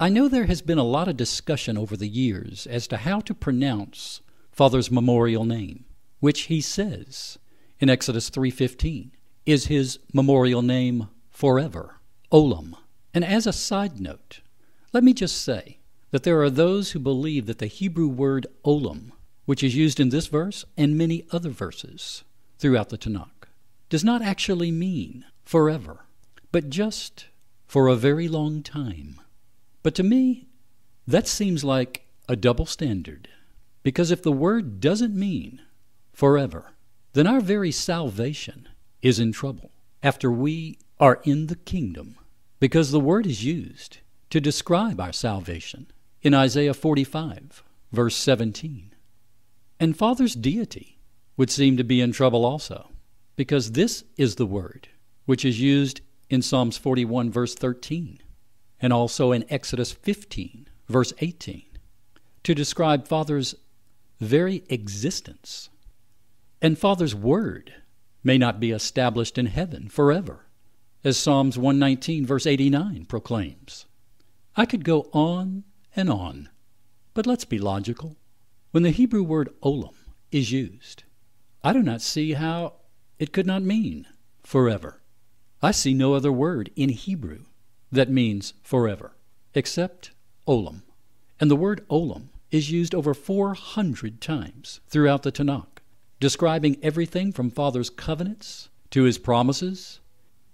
I know there has been a lot of discussion over the years as to how to pronounce Father's memorial name, which he says in Exodus 3:15 is his memorial name forever, owlam. And as a side note, let me just say that there are those who believe that the Hebrew word owlam, which is used in this verse and many other verses throughout the Tanakh, does not actually mean forever, but just for a very long time. But to me, that seems like a double standard, because if the word doesn't mean forever, then our very salvation is in trouble after we are in the kingdom, because the word is used to describe our salvation in Isaiah 45, verse 17. And Father's deity would seem to be in trouble also, because this is the word which is used in Psalms 41, verse 13, and also in Exodus 15, verse 18, to describe Father's very existence. And Father's word may not be established in heaven forever, as Psalms 119, verse 89 proclaims. I could go on and on, but let's be logical. When the Hebrew word owlam is used, I do not see how it could not mean forever. I see no other word in Hebrew that means forever, except owlam. And the word owlam is used over 400 times throughout the Tanakh, describing everything from Father's covenants to his promises,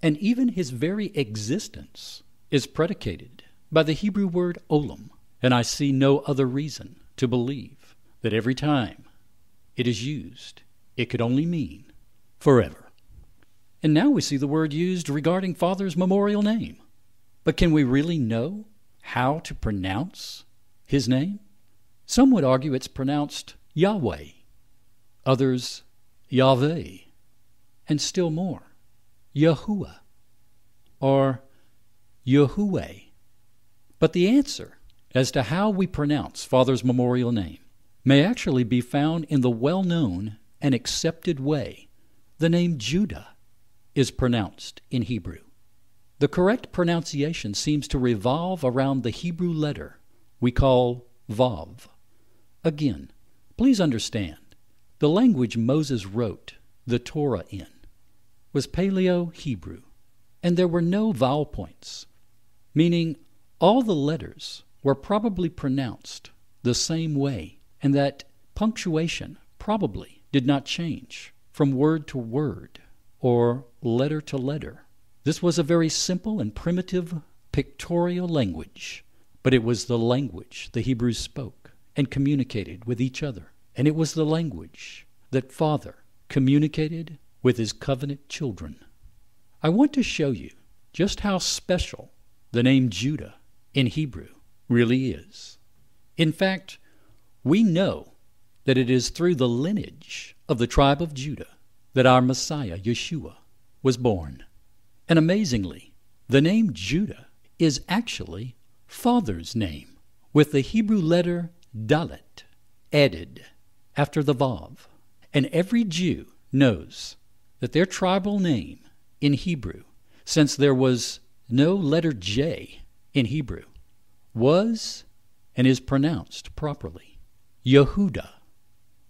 and even his very existence is predicated by the Hebrew word owlam. And I see no other reason to believe that every time it is used, it could only mean forever. And now we see the word used regarding Father's memorial name. But can we really know how to pronounce his name? Some would argue it's pronounced Yahweh, others Yahweh, and still more, Yahuwah or Yahuwah. But the answer as to how we pronounce Father's memorial name may actually be found in the well-known and accepted way the name Judah is pronounced in Hebrew. The correct pronunciation seems to revolve around the Hebrew letter we call Vav. Again, please understand, the language Moses wrote the Torah in was Paleo-Hebrew, and there were no vowel points, meaning all the letters were probably pronounced the same way, and that punctuation probably did not change from word to word or letter to letter. This was a very simple and primitive pictorial language, but it was the language the Hebrews spoke and communicated with each other, and it was the language that Father communicated with his covenant children. I want to show you just how special the name Judah in Hebrew really is. In fact, we know that it is through the lineage of the tribe of Judah that our Messiah, Yeshua, was born. And amazingly, the name Judah is actually Father's name, with the Hebrew letter Dalet added after the Vav. And every Jew knows that their tribal name in Hebrew, since there was no letter J in Hebrew, was and is pronounced properly Yehudah.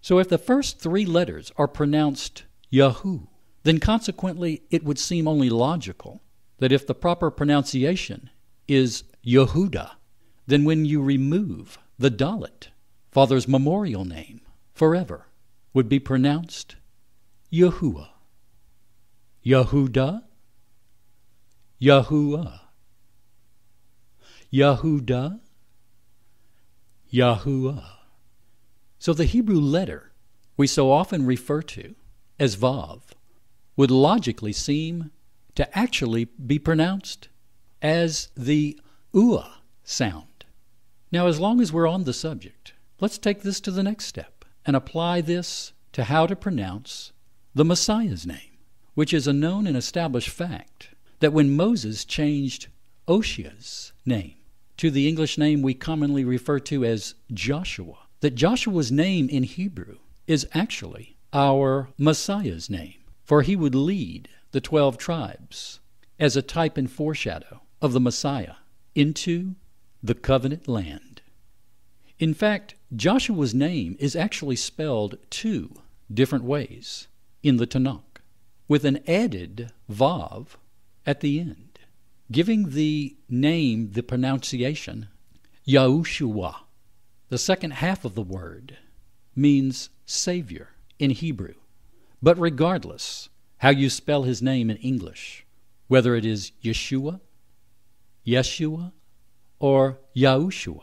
So if the first three letters are pronounced Yahu, then consequently it would seem only logical that if the proper pronunciation is Yehudah, then when you remove the Dalet, Father's memorial name forever would be pronounced Yahuwah. Yahudah, Yahuwah, Yahudah, Yahuwah. So the Hebrew letter we so often refer to as Vav would logically seem to actually be pronounced as the Uah sound. Now, as long as we're on the subject, let's take this to the next step and apply this to how to pronounce the Messiah's name, which is a known and established fact that when Moses changed Oshia's name to the English name we commonly refer to as Joshua, that Joshua's name in Hebrew is actually our Messiah's name, for he would lead the 12 tribes as a type and foreshadow of the Messiah into the covenant land. In fact, Joshua's name is actually spelled 2 different ways in the Tanakh, with an added vav at the end, giving the name the pronunciation Yahushua. The second half of the word means Savior in Hebrew. But regardless how you spell his name in English, whether it is Yeshua, Yeshua, or Yahushua,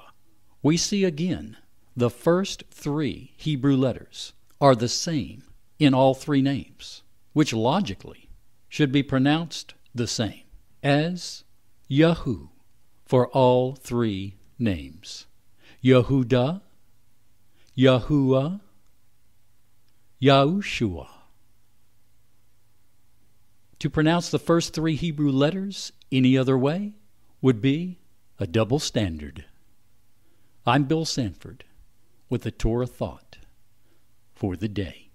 we see again the first 3 Hebrew letters are the same in all 3 names, which logically should be pronounced the same as Yahu for all 3 names. Yehudah, Yahuwah, Yahushua. To pronounce the first 3 Hebrew letters any other way would be a double standard. I'm Bill Sanford with the Torah Thought for the day.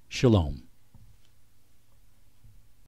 Shalom.